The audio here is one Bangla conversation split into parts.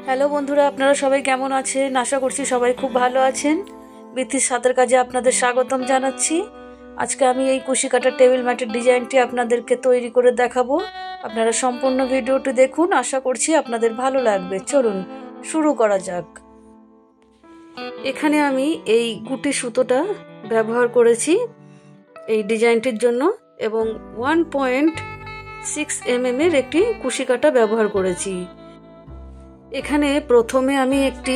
হ্যালো বন্ধুরা, আপনারা সবাই কেমন আছেন? আশা করছি সবাই খুব ভালো আছেন। বৃত্তির সাথের কাজে আপনাদের স্বাগতম জানাচ্ছি। আজকে আমি এই কুশি কাটা টেবিল ম্যাটের ডিজাইনটি আপনাদেরকে তৈরি করে দেখাবো। আপনারা সম্পূর্ণ ভিডিওটি দেখুন, আশা করছি আপনাদের ভালো লাগবে। চলুন শুরু করা যাক। এখানে আমি এই গুটি সুতোটা ব্যবহার করেছি এই ডিজাইনটির জন্য এবং 1.6 mm এর একটি কুশি কাটা ব্যবহার করেছি। এখানে প্রথমে আমি একটি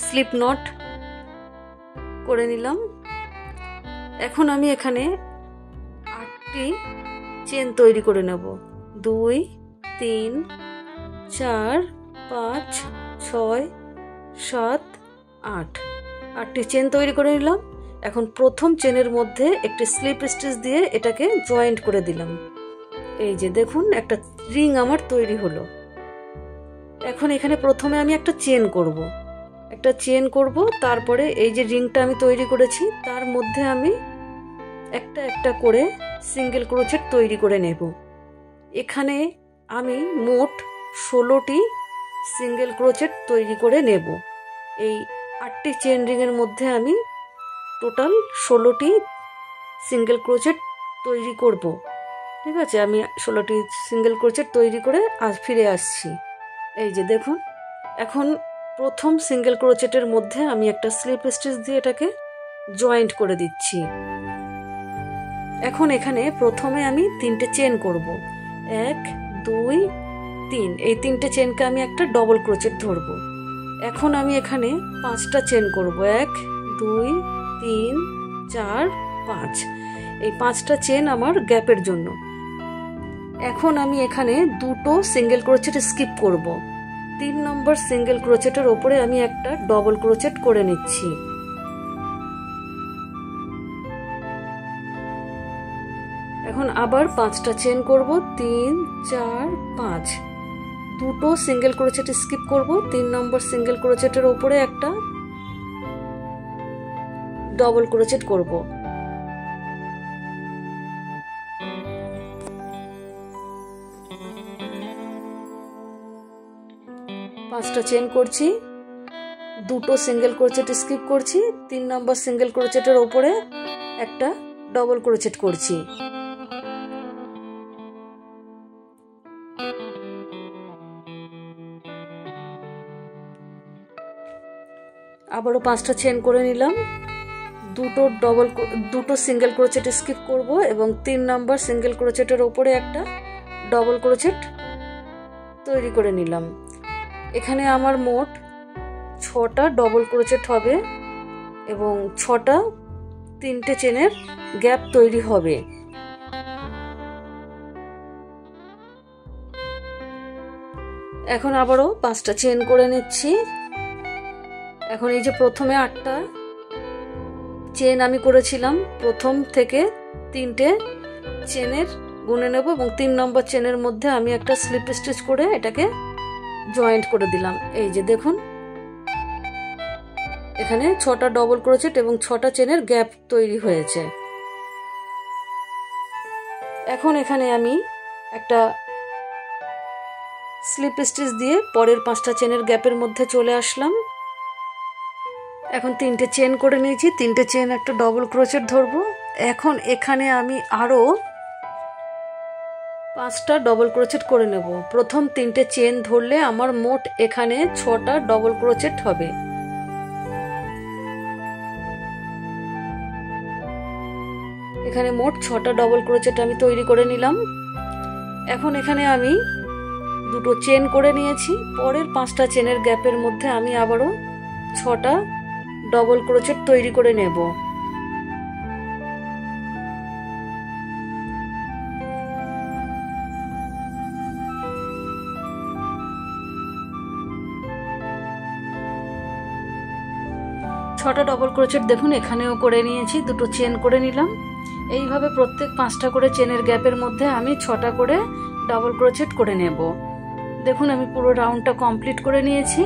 স্লিপ নট করে নিলাম। এখন আমি এখানে 8টি চেন তৈরি করে নেব। 2 3 4 5 6 7 8 8টি চেন তৈরি করে নিলাম। এখন প্রথম চেনের মধ্যে একটি স্লিপ স্টিচ দিয়ে এটাকে জয়েন্ট করে দিলাম। এই যে দেখুন, একটা রিং আমার তৈরি হলো। এখন এখানে প্রথমে আমি একটা চেন করব, তারপরে এই যে রিংটা আমি তৈরি করেছি তার মধ্যে আমি একটা একটা করে সিঙ্গেল ক্রোচেট তৈরি করে নেব। এখানে আমি মোট 16টি সিঙ্গেল ক্রোচেট তৈরি করে নেব। এই 8টি চেন রিংয়ের মধ্যে আমি টোটাল 16টি সিঙ্গেল ক্রোচেট তৈরি করব। ঠিক আছে, আমি 16টি সিঙ্গেল ক্রোচেট তৈরি করে ফিরে আসছি। এই যে দেখুন, এখন প্রথম সিঙ্গেল ক্রোচেটের মধ্যে আমি একটা স্লিপ স্টিচ দিয়ে এটাকে জয়েন্ট করে দিচ্ছি। এখন এখানে প্রথমে আমি 3টে চেন করব। 1 2 3, এই 3টে চেনকে আমি একটা ডবল ক্রোচেট ধরবো। এখন আমি এখানে 5টা চেন করব। 1 2 3 4 5, এই 5টা চেন আমার গ্যাপের জন্য। এখন আমি এখানে 2টো সিঙ্গেল ক্রোচেট স্কিপ করব। 3 নম্বর সিঙ্গেল ক্রোচেটের ওপরে আমি একটা ডবল ক্রোচেট করে নিচ্ছি। এখন আবার 5টা চেন করব। 3 4 5, 2টো সিঙ্গেল ক্রোচেট স্কিপ করব। 3 নম্বর সিঙ্গেল ক্রোচেটের ওপরে একটা ডবল ক্রোচেট করব। পাঁচটা চেন করছি, 2টো সিঙ্গেল ক্রোচেট স্কিপ করছি, 3 নম্বর সিঙ্গেল ক্রোচেটের ওপরে একটা ডবল ক্রোচেট করছি। আবারও 5টা চেন করে নিলাম। 2টো সিঙ্গেল ক্রোচেট স্কিপ করব এবং 3 নম্বর সিঙ্গেল ক্রোচেটের ওপরে একটা ডবল ক্রোচেট তৈরি করে নিলাম। এখানে আমার মোট 6টা ডবল ক্রোচেট হবে এবং 6টা 3টে চেনের গ্যাপ তৈরি হবে। এখন আবারও 5টা চেন করে নিচ্ছি। এখন এই যে প্রথমে 8টা চেন আমি করেছিলাম, প্রথম থেকে 3টে চেনের গুনে নেব এবং 3 নম্বর চেনের মধ্যে আমি একটা স্লিপ স্টিচ করে এটাকে জয়েন্ট করে দিলাম। এই যে দেখুন, এখানে 6টা ডবল ক্রোচেট এবং 6টা চেনের গ্যাপ তৈরি হয়েছে। এখন এখানে আমি একটা স্লিপ স্টিচ দিয়ে পরের 5টা চেনের গ্যাপের মধ্যে চলে আসলাম। এখন 3টে চেন করে নিয়েছি, 3টে চেন একটা ডবল ক্রোচেট ধরবো। এখন এখানে আমি আরো 5টা ডবল ক্রোচেট করে নেব। প্রথম 3টে চেন ধরলে আমার মোট এখানে 6টা ডবল ক্রোচেট হবে। এখানে মোট 6টা ডবল ক্রোচেট আমি তৈরি করে নিলাম। এখন এখানে আমি 2টো চেন করে নিয়েছি। পরের 5টা চেনের গ্যাপের মধ্যে আমি আবারও 6টা ডবল ক্রোচেট তৈরি করে নেব। ছটা ডবল ক্রোচেট দেখুন এখানেও করে নিয়েছি, 2টো চেন করে নিলাম। এইভাবে প্রত্যেক 5টা করে চেনের গ্যাপের মধ্যে আমি 6টা করে ডাবল ক্রোচেট করে নেব। দেখুন আমি পুরো রাউন্ডটা কমপ্লিট করে নিয়েছি।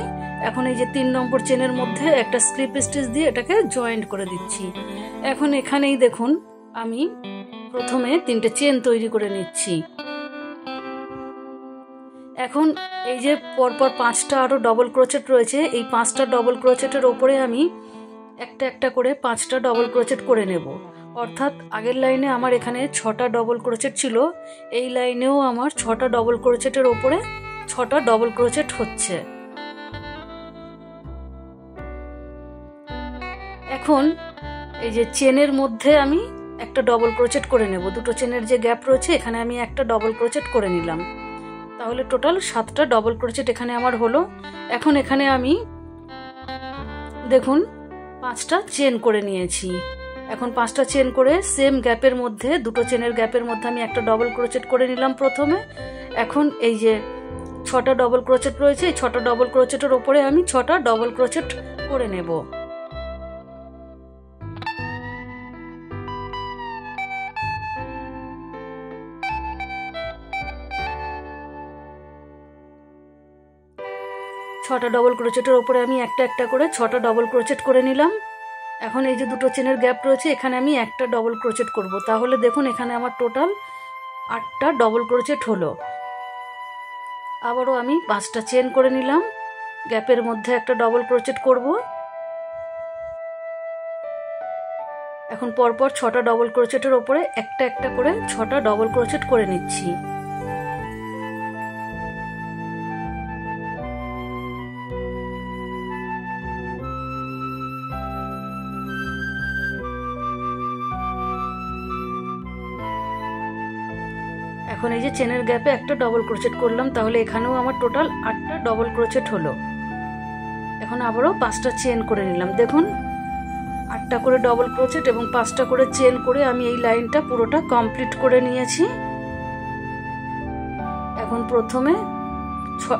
এখন এই যে 3 নম্বর চেনের মধ্যে একটা স্লিপ স্টিচ দিয়ে এটাকে জয়েন্ট করে দিচ্ছি। এখন এখানেই দেখুন আমি প্রথমে 3টে চেন তৈরি করে নিচ্ছি। এখন এই যে পরপর 5টা আরও ডবল ক্রোচেট রয়েছে, এই 5টা ডবল ক্রোচেটের ওপরে আমি একটা একটা করে 5টা ডবল ক্রোচেট করে নেব। অর্থাৎ আগের লাইনে আমার এখানে 6টা ডবল ক্রোচেট ছিল, এই লাইনেও আমার 6টা ডবল ক্রোচেটের ওপরে 6টা ডবল ক্রোচেট হচ্ছে। এখন এই যে চেনের মধ্যে আমি একটা ডবল ক্রোচেট করে নেব। দুটো চেনের যে গ্যাপ রয়েছে এখানে আমি একটা ডবল ক্রোচেট করে নিলাম, তাহলে টোটাল 7টা ডবল ক্রোচেট এখানে আমার হলো। এখন এখানে আমি দেখুন 5টা চেন করে নিয়েছি। এখন 5টা চেন করে সেম গ্যাপের মধ্যে, দুটো চেনের গ্যাপের মধ্যে আমি একটা ডবল ক্রোচেট করে নিলাম প্রথমে। এখন এই যে 6টা ডবল ক্রোচেট রয়েছে, এই 6টা ডবল ক্রোচেটের ওপরে আমি 6টা ডবল ক্রোচেট করে নেব। ছটা ডবল ক্রোচেটের ওপরে আমি একটা একটা করে 6টা ডবল ক্রোচেট করে নিলাম। এখন এই যে দুটো চেনের গ্যাপ রয়েছে এখানে আমি একটা ডবল ক্রোচেট করব, তাহলে দেখুন এখানে আমার টোটাল 8টা ডবল ক্রোচেট হলো। আবারও আমি 5টা চেন করে নিলাম, গ্যাপের মধ্যে একটা ডবল ক্রোচেট করব। এখন পরপর 6টা ডবল ক্রোচেটের ওপরে একটা একটা করে 6টা ডবল ক্রোচেট করে নিচ্ছি। এখন এই যে চেনের গ্যাপে একটা ডবল ক্রোচেট করলাম, তাহলে এখানেও আমার টোটাল 8টা ডবল ক্রোচেট হলো। এখন আবারও 5টা চেন করে নিলাম। দেখুন 8টা করে ডবল ক্রোচেট এবং 5টা করে চেন করে আমি এই লাইনটা পুরোটা কমপ্লিট করে নিয়েছি। এখন প্রথমে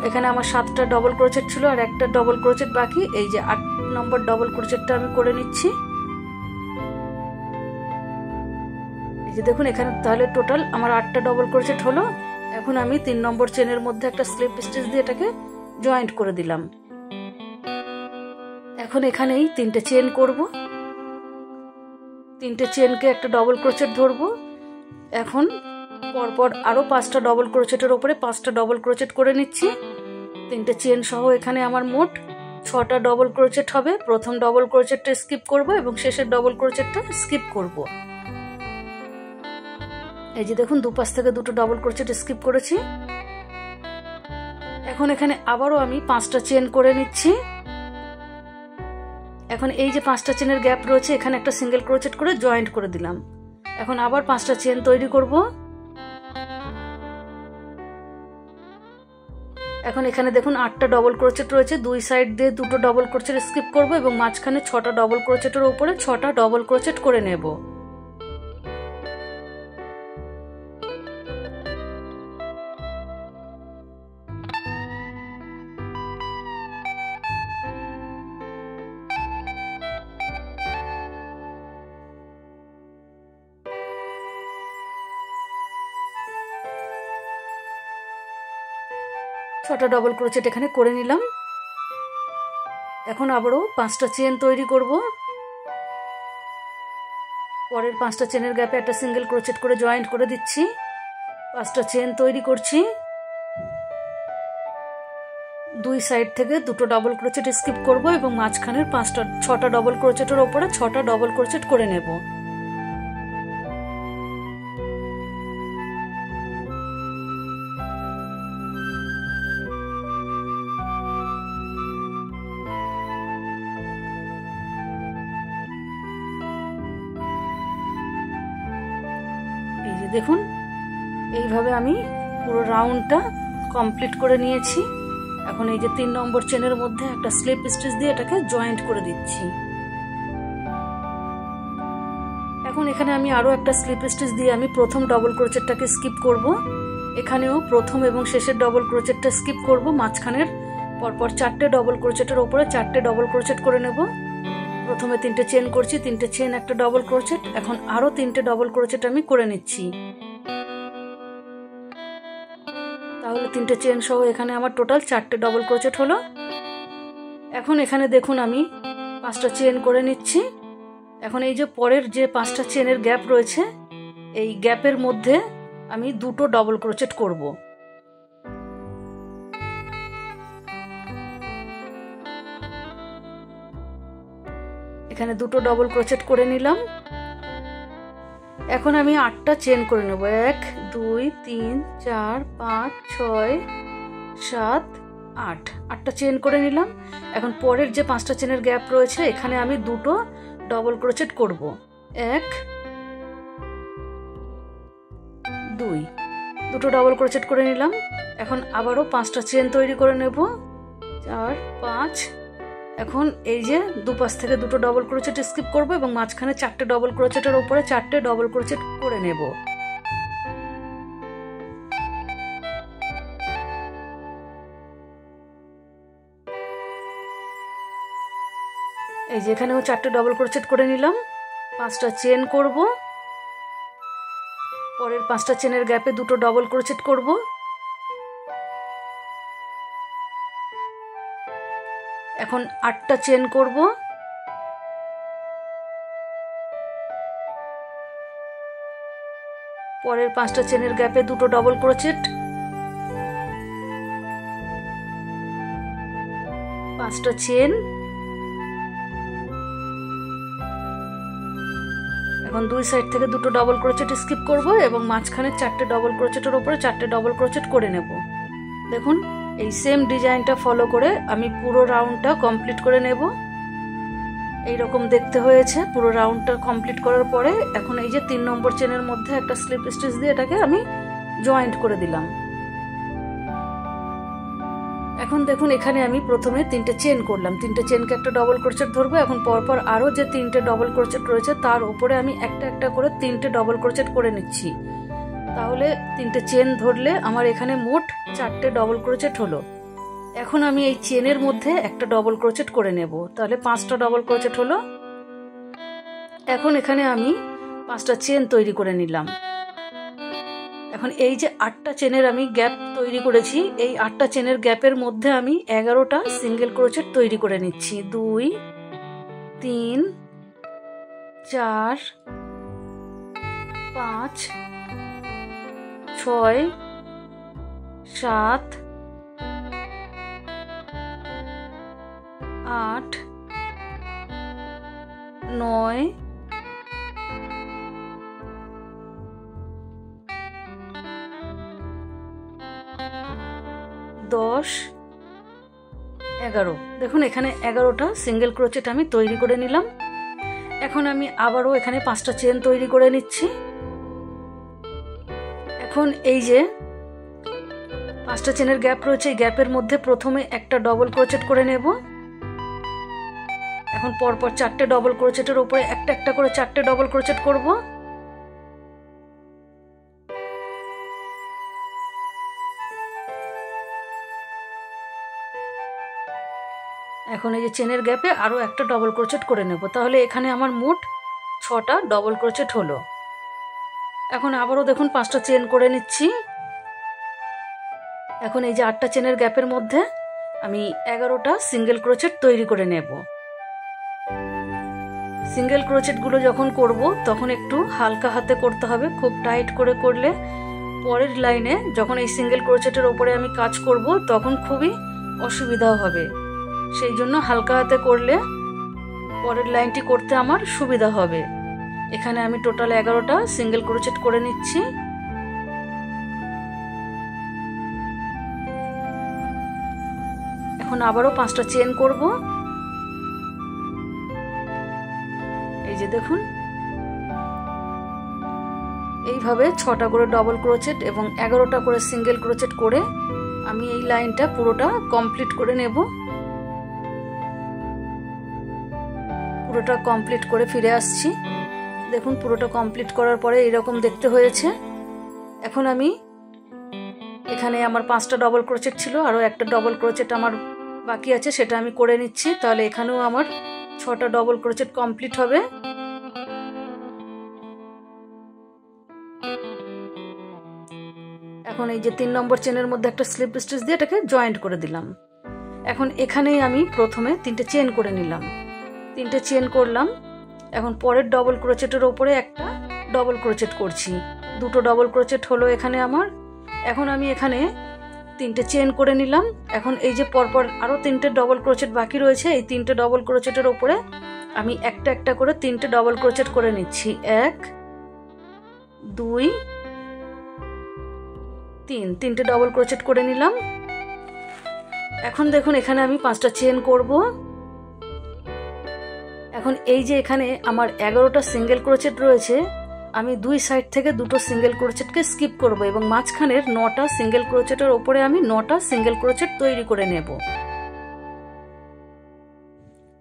এখানে আমার 7টা ডবল ক্রোচেট ছিল আর একটা ডবল ক্রোচেট বাকি, এই যে 8 নম্বর ডবল ক্রোচেটটা আমি করে নিচ্ছি। এই যে দেখুন এখানে তাহলে টোটাল আমার 8টা ডবল ক্রোচেট হলো। এখন আমি 3 নম্বর চেনের মধ্যে একটা স্লিপ স্টিচ দিয়ে এটাকে জয়েন্ট করে দিলাম। এখন এখানেই 3টে চেন করব, 3টে চেনকে একটা ডবল ক্রোচেট ধরবো। এখন পরপর আরও 5টা ডবল ক্রোচেটের ওপরে 5টা ডবল ক্রোচেট করে নিচ্ছি। 3টে চেন সহ এখানে আমার মোট 6টা ডবল ক্রোচেট হবে। প্রথম ডবল ক্রোচেটটা স্কিপ করব এবং শেষের ডবল ক্রোচেটটা স্কিপ করব। এই যে দেখুন দুপাশ থেকে দুটো ডবল ক্রোচেট স্কিপ করেছি। এখন এখানে আবারও আমি 5টা চেন করে নিচ্ছি। এখন এই যে 5টা চেনের গ্যাপ রয়েছে এখানে একটা সিঙ্গেল ক্রোচেট করে জয়েন্ট করে দিলাম। এখন আবার 5টা চেন তৈরি করব। এখন এখানে দেখুন 8টা ডবল ক্রোচেট রয়েছে, দুই সাইড দিয়ে দুটো ডবল ক্রোচেট স্কিপ করব এবং মাঝখানে 6টা ডবল ক্রোচেটের উপরে 6টা ডবল ক্রোচেট করে নেব। ছটা ডবল ক্রোচেট এখানে করে নিলাম। এখন আবারও 5টা চেন তৈরি করব। পরের 5টা চেনের গ্যাপে একটা সিঙ্গেল ক্রোচেট করে জয়েন্ট করে দিচ্ছি। 5টা চেন তৈরি করছি। দুই সাইড থেকে দুটো ডবল ক্রোচেট স্কিপ করব এবং মাঝখানের 6টা ডবল ক্রোচেটের ওপরে 6টা ডবল ক্রোচেট করে নেব। এই যে দেখুন এইভাবে আমি পুরো রাউন্ডটা কমপ্লিট করে নিয়েছি। এখন এই যে 3 নম্বর চেনের মধ্যে একটা স্লিপ স্টিচ দিয়ে এটাকে জয়েন্ট করে দিচ্ছি। এখন এখানে আমি আরো একটা স্লিপ স্টিচ দিয়ে আমি প্রথম ডবল ক্রোচেটটাকে স্কিপ করব। এখানেও প্রথম এবং শেষের ডবল ক্রোচেটটা স্কিপ করব। মাঝখানের পরপর 4টে ডবল ক্রোচেটের উপরে 4টে ডবল ক্রোচেট করে নেব। প্রথমে 3টে চেন করছি, 3টে চেন একটা ডবল ক্রোচেট। এখন আরো 3টে ডবল ক্রোচেট আমি করে নিচ্ছি। তাহলে 3টে চেন সহ এখানে আমার টোটাল 4টে ডবল ক্রোচেট হলো। এখন এখানে দেখুন আমি 5টা চেন করে নিচ্ছি। এখন এই যে পরের যে 5টা চেনের গ্যাপ রয়েছে এই গ্যাপের মধ্যে আমি দুটো ডবল ক্রোচেট করব। এখানে দুটো ডবল ক্রোচেট করে নিলাম। এখন আমি 8টা চেন করে নেব। 1 2 3 4 5 6 7 8, 8টা চেন করে নিলাম। এখন পরের যে 5টা চেনের গ্যাপ রয়েছে এখানে আমি দুটো ডবল ক্রোচেট করব। 1 2, দুটো ডবল ক্রোচেট করে নিলাম। এখন আবারও 5টা চেন তৈরি করে নেব। 4 5। এখন এই যে দুপাশ থেকে দুটো ডবল ক্রোচেট স্কিপ করব এবং মাঝখানে 4টে ডবল ক্রোচেটের উপরে 4টে ডবল ক্রোচেট করে নেব। এই যে এখানেও 4টে ডবল ক্রোচেট করে নিলাম। 5টা চেন করব। পরের 5টা চেনের গ্যাপে দুটো ডবল ক্রোচেট করব। এখন 8টা চেন করব। পরের 5টা চেনের গ্যাপে দুটো ডবল ক্রোচেট। 5টা চেন। এখন দুই সাইড থেকে দুটো ডবল ক্রোচেট স্কিপ করব এবং মাঝখানে 4টে ডবল ক্রোচেটের উপরে 4টে ডবল ক্রোচেট করে নেব। দেখুন এই সেম ডিজাইনটা ফলো করে আমি পুরো রাউন্ডটা কমপ্লিট করে নেব। এই রকম দেখতে হয়েছে। পুরো রাউন্ডটা কমপ্লিট করার পরে এখন এই যে 3 নম্বর চেনের মধ্যে একটা স্লিপ স্টিচ দিয়ে এটাকে আমি জয়েন্ট করে দিলাম। এখন দেখুন এখানে আমি প্রথমে 3টে চেন করলাম। 3টে চেনকে একটা ডবল ক্রোচেট ধরবো। এখন পরপর আরো যে 3টে ডবল ক্রোচেট রয়েছে তার উপরে আমি একটা একটা করে 3টে ডবল ক্রোচেট করে নিচ্ছি। তাহলে 3টে চেন ধরলে আমার এখানে মোট 4টে ডবল ক্রোচেট হলো। এখন আমি এই চেনের মধ্যে একটা ডবল ক্রোচেট করে নেব। তাহলে 5টা ডবল ক্রোচেট হলো। এখন এখানে আমি 5টা চেন তৈরি করে নিলাম। এখন এই যে 8টা চেনের আমি গ্যাপ তৈরি করেছি, এই 8টা চেনের গ্যাপের মধ্যে আমি 11টা সিঙ্গেল ক্রোচেট তৈরি করে নিচ্ছি। 2 3 4 5 6 7 8 9 10 11। দেখুন এখানে 11টা সিঙ্গেল ক্রোচেট আমি তৈরি করে নিলাম। এখন আমি আবারও এখানে 5টা চেন তৈরি করে নিচ্ছি। এখন এই যে 5টা চেনের গ্যাপ রয়েছে, এই গ্যাপের মধ্যে প্রথমে একটা ডবল ক্রোচেট করে নেব। এখন পরপর 4টে ডবল ক্রোচেটের উপরে একটা একটা করে 4টে ডবল ক্রোচেট করব। এখন এই যে চেনের গ্যাপে আরো একটা ডবল ক্রোচেট করে নেব। তাহলে এখানে আমার মোট 6টা ডবল ক্রোচেট হলো। এখন আবারও দেখুন 5টা চেন করে নিচ্ছি। এখন এই যে 8টা চেনের গ্যাপের মধ্যে আমি 11টা সিঙ্গেল ক্রোচেট তৈরি করে নেব। সিঙ্গেল ক্রোচেটগুলো যখন করব তখন একটু হালকা হাতে করতে হবে। খুব টাইট করে করলে পরের লাইনে যখন এই সিঙ্গেল ক্রোচেটের ওপরে আমি কাজ করব তখন খুবই অসুবিধা হবে। সেই জন্য হালকা হাতে করলে পরের লাইনটি করতে আমার সুবিধা হবে। এখানে আমি টোটাল 11টা সিঙ্গেল ক্রোচেট করে নিচ্ছি। এখন আবারও 5টা চেন করব। এই যে দেখুন এইভাবে 6টা করে ডবল ক্রোচেট এবং 11টা করে সিঙ্গেল ক্রোচেট করে আমি এই লাইনটা পুরোটা কমপ্লিট করে নেব। পুরোটা কমপ্লিট করে ফিরে আসছি। দেখুন পুরোটা কমপ্লিট করার পরে এরকম দেখতে হয়েছে। এখন আমি এখানে আমার 5টা ডবল ক্রোচেট ছিল, আরো একটা ডবল ক্রোচেট আমার বাকি আছে, সেটা আমি করে নিচ্ছি। তাহলে এখানেও আমার 6টা ডবল ক্রোচেট কমপ্লিট হবে। এখন এই যে 3 নম্বর চেনের মধ্যে একটা স্লিপ স্টিচ দিয়ে এটাকে জয়েন্ট করে দিলাম। এখন এখানেই আমি প্রথমে 3টে চেন করে নিলাম। 3টে চেন করলাম। এখন পরের ডবল ক্রোচেটের ওপরে একটা ডবল ক্রোচেট করছি। দুটো ডবল ক্রোচেট হলো এখানে আমার। এখন আমি এখানে 3টে চেন করে নিলাম। এখন এই যে পরপর আরো 3টে ডবল ক্রোচেট বাকি রয়েছে, এই 3টে ডবল ক্রোচেটের ওপরে আমি একটা একটা করে 3টে ডবল ক্রোচেট করে নিচ্ছি। 1 2 3, 3টে ডবল ক্রোচেট করে নিলাম। এখন দেখুন এখানে আমি 5টা চেন করব। এখন এই যে এখানে আমার 11টা সিঙ্গেল ক্রোচেট রয়েছে, আমি দুই সাইড থেকে দুটো সিঙ্গেল ক্রোচেটকে স্কিপ করব এবং মাঝখানের 9টা সিঙ্গেল ক্রোচেটের ওপরে আমি 9টা সিঙ্গেল ক্রোচেট তৈরি করে নেব।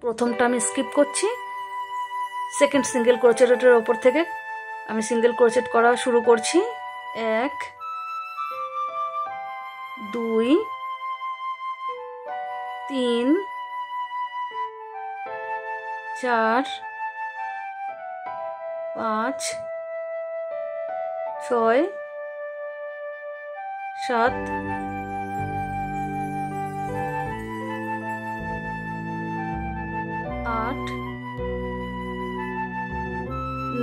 প্রথমটা আমি স্কিপ করছি, সেকেন্ড সিঙ্গেল ক্রোচেটের ওপর থেকে আমি সিঙ্গেল ক্রোচেট করা শুরু করছি। 1 2 3 4 5 6 7 8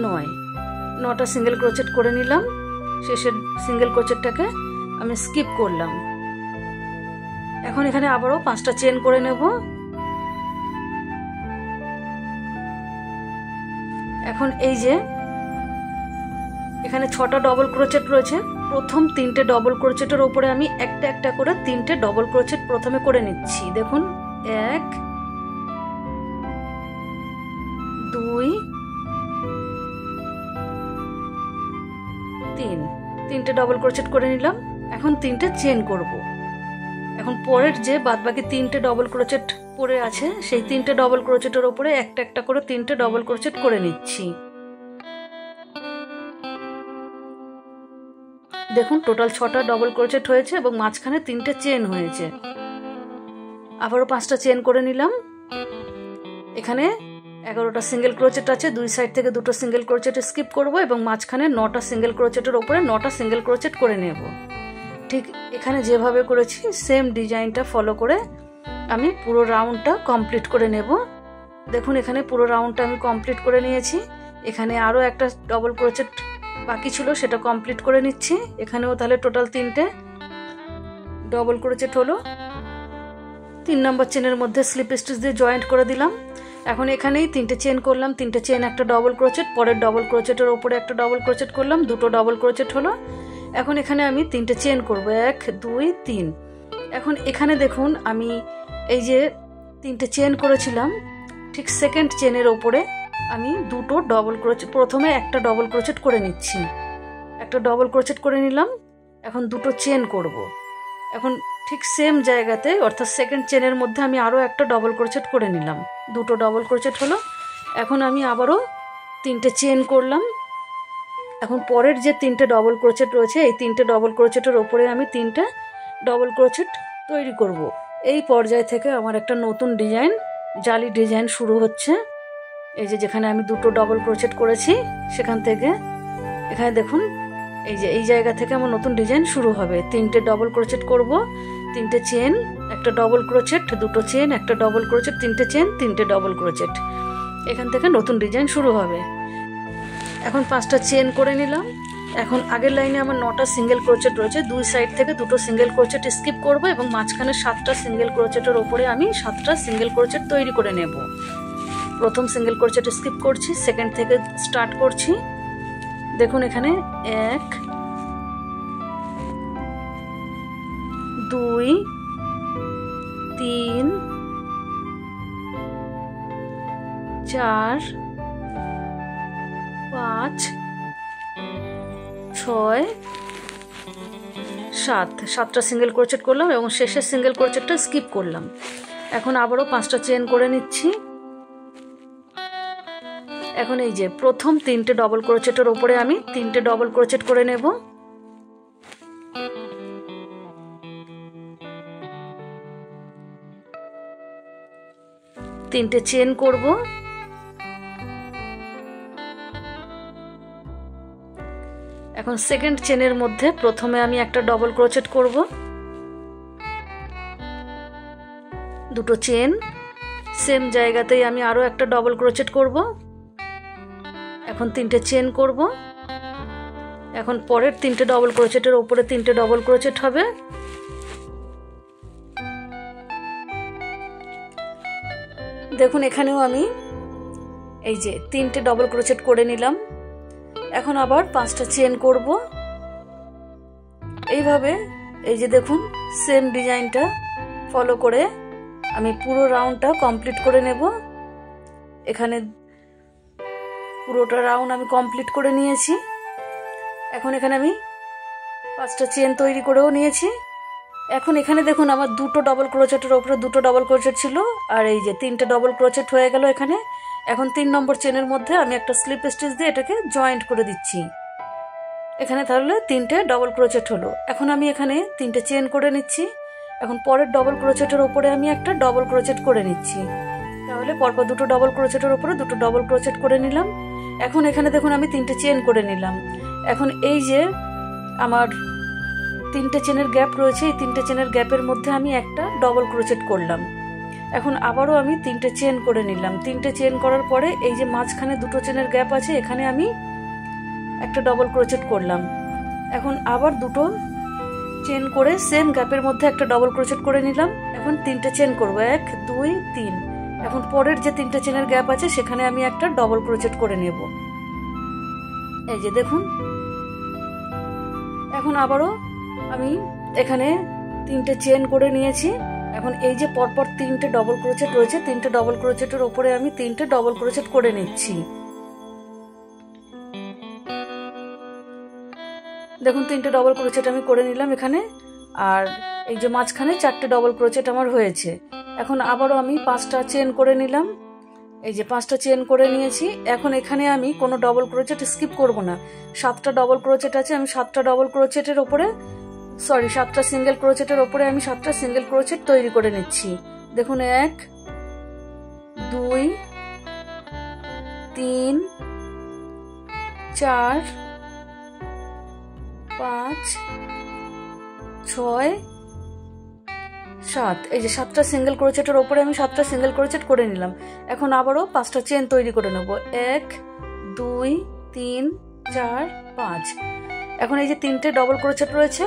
9, 9টা সিঙ্গেল ক্রোচেট করে নিলাম। শেষের সিঙ্গেল ক্রোচেটটাকে আমি স্কিপ করলাম। এখন এখানে আবারও 5টা চেন করে নেব। এখন এই যে এখানে 6টা ডবল ক্রোচেট রয়েছে, প্রথম 3টে ডবল ক্রোচেটের ওপরে আমি একটা একটা করে 3টে ডবল ক্রোচেট প্রথমে করে নিচ্ছি। দেখুন 1 2 3, 3টে ডবল ক্রোচেট করে নিলাম। এখন 3টে চেন করব। এখন পরের যে বাদবাকি 3টে ডবল ক্রোচেট পড়ে আছে সেই 3টে ডবল ক্রোচেটের ওপরে একটা একটা করে 3টে ডবল ক্রোচেট করে নিচ্ছি। দেখুন টোটাল 6টা ডবল ক্রোচেট হয়েছে এবং মাঝখানে 3টে চেন হয়েছে। আবারও 5টা চেন করে নিলাম। এখানে 11টা সিঙ্গেল ক্রোচেট আছে, দুই সাইড থেকে দুটো সিঙ্গেল ক্রোচেট স্কিপ করব এবং মাঝখানে 9টা সিঙ্গেল ক্রোচেটের ওপরে 9টা সিঙ্গেল ক্রোচেট করে নেব। ঠিক এখানে যেভাবে করেছি সেম ডিজাইনটা ফলো করে আমি পুরো রাউন্ডটা কমপ্লিট করে নেব। দেখুন এখানে পুরো রাউন্ডটা আমি কমপ্লিট করে নিয়েছি। এখানে আরও একটা ডবল ক্রোচেট বাকি ছিল, সেটা কমপ্লিট করে নিচ্ছি। এখানেও তাহলে টোটাল 3টে ডবল ক্রোচেট হলো। 3 নম্বর চেনের মধ্যে স্লিপ স্টিচ দিয়ে জয়েন্ট করে দিলাম। এখন এখানেই 3টে চেন করলাম, 3টে চেন একটা ডবল ক্রোচেট, পরের ডবল ক্রোচেটের ওপরে একটা ডবল ক্রোচেট করলাম, দুটো ডবল ক্রোচেট হলো। এখন এখানে আমি 3টে চেন করব, 1 2 3। এখন এখানে দেখুন আমি এই যে 3টে চেন করেছিলাম, ঠিক সেকেন্ড চেনের ওপরে আমি দুটো ডবল ক্রোচেট, প্রথমে একটা ডবল ক্রোচেট করে নিচ্ছি, একটা ডবল ক্রোচেট করে নিলাম। এখন দুটো চেন করব। এখন ঠিক সেম জায়গাতে অর্থাৎ সেকেন্ড চেনের মধ্যে আমি আরও একটা ডবল ক্রোচেট করে নিলাম, দুটো ডবল ক্রোচেট হলো। এখন আমি আবারও 3টে চেন করলাম। এখন পরের যে 3টে ডবল ক্রোচেট রয়েছে এই 3টে ডবল ক্রোচেটের ওপরে আমি 3টে ডবল ক্রোচেট তৈরি করব। এই পর্যায় থেকে আমার একটা নতুন ডিজাইন, জালি ডিজাইন শুরু হচ্ছে। এই যে যেখানে আমি দুটো ডবল ক্রোচেট করেছি সেখান থেকে এখানে দেখুন এই যে এই জায়গা থেকে আমার নতুন ডিজাইন শুরু হবে। 3টে ডবল ক্রোচেট করব, 3টে চেন, একটা ডবল ক্রোচেট, দুটো চেন, একটা ডবল ক্রোচেট, 3টে চেন, 3টে ডবল ক্রোচেট। এখান থেকে নতুন ডিজাইন শুরু হবে। এখন 5টা চেন করে নিলাম। এখন আগের লাইনে আমার 9টা সিঙ্গেল ক্রোচেট রয়েছে, দুই সাইড থেকে দুটো সিঙ্গেল ক্রোচেট স্কিপ করব এবং মাঝখানে 7টা সিঙ্গেল ক্রোচেটের ওপরে আমি 7টা সিঙ্গেল ক্রোচেট তৈরি করে নেব। প্রথম সিঙ্গেল ক্রোচেট স্কিপ করছি, সেকেন্ড থেকে স্টার্ট করছি। দেখুন এখানে 1 2 3 4 5 6 7, 7টা সিঙ্গেল ক্রোচেট করলাম এবং শেষের সিঙ্গেল ক্রোচেটটা স্কিপ করলাম। এখন আবারও 5টা চেন করে নিচ্ছি। এখন এই যে প্রথম 3টে ডবল ক্রোচেটের ওপরে আমি 3টে ডবল ক্রোচেট করে নেব। তিনটে চেন করব। এখন সেকেন্ড চেনের মধ্যে প্রথমে আমি একটা ডবল ক্রোচেট করব, দুটো চেন, সেম জায়গাতেই আমি আরো একটা ডবল ক্রোচেট করব। এখন 3টে চেন করব। এখন পরের 3টে ডবল ক্রোচেটের উপরে 3টে ডবল ক্রোচেট হবে। দেখুন এখানেও আমি এই যে 3টে ডবল ক্রোচেট করে নিলাম। এখন আবার 5টা চেন করব। এইভাবে এই যে দেখুন সেম ডিজাইনটা ফলো করে আমি পুরো রাউন্ডটা কমপ্লিট করে নেব। এখানে পুরোটা রাউন্ড আমি কমপ্লিট করে নিয়েছি। এখন এখানে আমি 5টা চেন তৈরি করেও নিয়েছি। এখন এখানে দেখুন আমার দুটো ডবল ক্রোচেটের ওপরে দুটো ডবল ক্রোচেট ছিল, আর এই যে 3টে ডবল ক্রোচেট হয়ে গেল এখানে। এখন 3 নম্বর চেনের মধ্যে আমি একটা স্লিপ স্টিচ দিয়ে এটাকে জয়েন্ট করে দিচ্ছি। এখানে তাহলে 3টে ডবল ক্রোচেট হলো। এখন আমি এখানে 3টে চেন করে নিচ্ছি। এখন পরের ডবল ক্রোচেটের ওপরে আমি একটা ডবল ক্রোচেট করে নিচ্ছি। তাহলে পরপর দুটো ডবল ক্রোচেটের ওপরে দুটো ডবল ক্রোচেট করে নিলাম। এখন এখানে দেখুন আমি 3টে চেন করে নিলাম। এখন এই যে আমার 3টে চেনের গ্যাপ রয়েছে, এই 3টে চেনের গ্যাপের মধ্যে আমি একটা ডবল ক্রোচেট করলাম। এখন আবারও আমি 3টে চেন করে নিলাম। 3টে চেন করার পরে এই যে মাঝখানে দুটো চেনের গ্যাপ আছে, এখানে আমি একটা ডবল ক্রোচেট করলাম। এখন আবার দুটো চেন করে সেম গ্যাপের মধ্যে একটা ডবল ক্রোচেট করে নিলাম। এখন 3টে চেন করব, 1 2 3। এখন পরের যে 3টে চেনের গ্যাপ আছে সেখানে আমি একটা ডবল ক্রোচেট করে নেব। এই যে দেখুন। এখন আবারও আমি এখানে 3টে চেন করে নিয়েছি। এখন এই যে পরপর 3টে ডবল ক্রোচেট রয়েছে, 3টে ডবল ক্রোচেটের ওপরে আমি 3টে ডবল ক্রোচেট করে নিচ্ছি। দেখুন 3টে ডবল ক্রোচেট আমি করে নিলাম এখানে, আর এই যে মাঝখানে 4টে ডবল ক্রোচেট আমার হয়েছে। এখন আবারও আমি 5টা চেন করে নিলাম। এই যে 5টা চেন করে নিয়েছি। এখন এখানে আমি কোনো ডবল ক্রোচেট স্কিপ করব না। 7টা ডবল ক্রোচেট আছে, আমি 7টা ডবল ক্রোচেটের ওপরে 7টা সিঙ্গেল ক্রোচেটের ওপরে আমি 7টা সিঙ্গেল ক্রোচেট তৈরি করে নিচ্ছি। দেখুন 1 2 3 4 5 6 7। এই যে 7টা সিঙ্গেল ক্রোচেটের ওপরে আমি 7টা সিঙ্গেল ক্রোচেট করে নিলাম। এখন আবারও 5টা চেন তৈরি করে নেব, 1 2 3 4 5। এখন এই যে 3টে ডবল ক্রোচেট রয়েছে,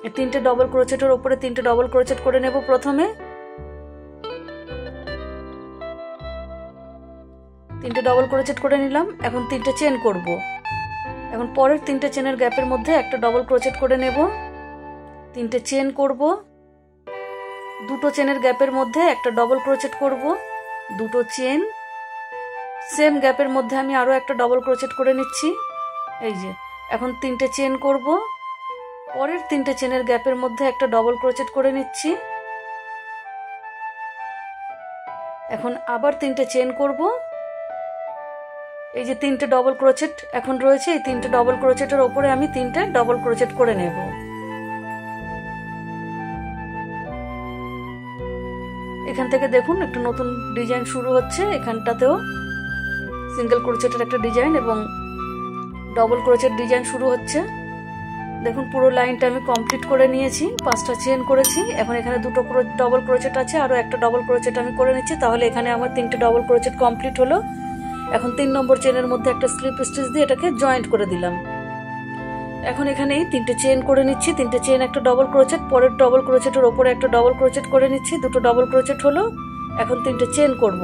এই 3টে ডবল ক্রোচেটের ওপরে 3টে ডবল ক্রোচেট করে নেব। প্রথমে 3টে ডবল ক্রোচেট করে নিলাম। এখন 3টে চেন করব। এখন পরের 3টে চেনের গ্যাপের মধ্যে একটা ডবল ক্রোচেট করে নেব। 3টে চেন করব। দুটো চেনের গ্যাপের মধ্যে একটা ডবল ক্রোচেট করব। দুটো চেন, সেম গ্যাপের মধ্যে আমি আরো একটা ডবল ক্রোচেট করে নিচ্ছি। এই যে এখন 3টে চেন করব। পরের 3টে চেনের গ্যাপের মধ্যে একটা ডবল ক্রোচেট করে নিচ্ছি। এখন আবার 3টে চেন করব। এই যে 3টে ডবল ক্রোচেট এখন রয়েছে, এই 3টে ডবল ক্রোচেটের ওপরে আমি 3টে ডবল ক্রোচেট করে নেব। এখান থেকে দেখুন একটা নতুন ডিজাইন শুরু হচ্ছে। এখানটাতেও সিঙ্গেল ক্রোচেটের একটা ডিজাইন এবং ডবল ক্রোচেট ডিজাইন শুরু হচ্ছে। দেখুন পুরো লাইনটা আমি কমপ্লিট করে নিয়েছি। 5টা চেন করেছি। এখন এখানে দুটো ডবল ক্রোচেট আছে, আরো একটা ডবল ক্রোচেট আমি করে নিচ্ছি। তাহলে এখানে আমার 3টে ডবল ক্রোচেট কমপ্লিট হলো। এখন 3 নম্বর চেনের মধ্যে একটা স্লিপ স্টিচ দিয়ে এটাকে জয়েন্ট করে দিলাম। এখন এখানে 3টে চেন করে নিচ্ছি। 3টে চেন, একটা ডবল ক্রোচেট, পরের ডবল ক্রোচেটের ওপরে একটা ডবল ক্রোচেট করে নিচ্ছি। দুটো ডবল ক্রোচেট হলো। এখন 3টে চেন করব।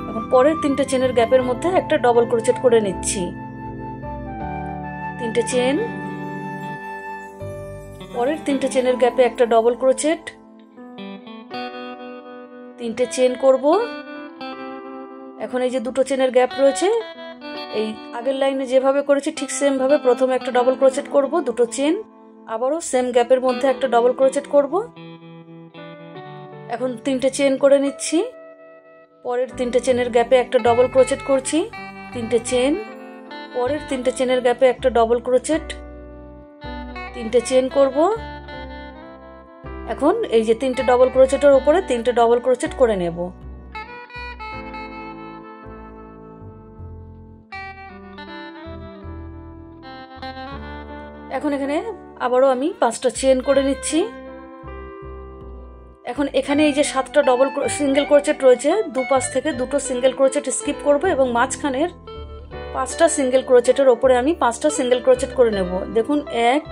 এখন পরের 3টে চেনের গ্যাপের মধ্যে একটা ডবল ক্রোচেট করে নিচ্ছি। 3টে চেন, পরের 3টে চেনের গ্যাপে একটা ডবল ক্রোচেট, 3টে চেন করব। এখন এই যে দুটো চেনের গ্যাপ রয়েছে, এই আগের লাইনে যেভাবে করেছি ঠিক সেম ভাবে প্রথমে একটা ডবল ক্রোচেট করব, দুটো চেন, আবারও সেম গ্যাপের মধ্যে একটা ডবল ক্রোচেট করব। এখন 3টে চেন করে নিচ্ছি। পরের 3টে চেনের গ্যাপে একটা ডবল ক্রোচেট করছি, 3টে চেন, পরের 3টে চেনের গ্যাপে একটা ডবল ক্রোচেট, 3টে চেন করব। এখন এই যে 3টে ডবল ক্রোচেটের উপরে 3টে ডবল ক্রোচেট করে নেব। এখন এখানে আবারও আমি 5টা চেন করে নিচ্ছি। এখন এখানে এই যে 7টা ডবল সিঙ্গেল ক্রোচেট রয়েছে, দুপাশ থেকে দুটো সিঙ্গেল ক্রোচেট স্কিপ করব এবং মাঝখানের 5টা সিঙ্গেল ক্রোচেটের ওপরে আমি 5টা সিঙ্গেল ক্রোচেট করে নেব। দেখুন 1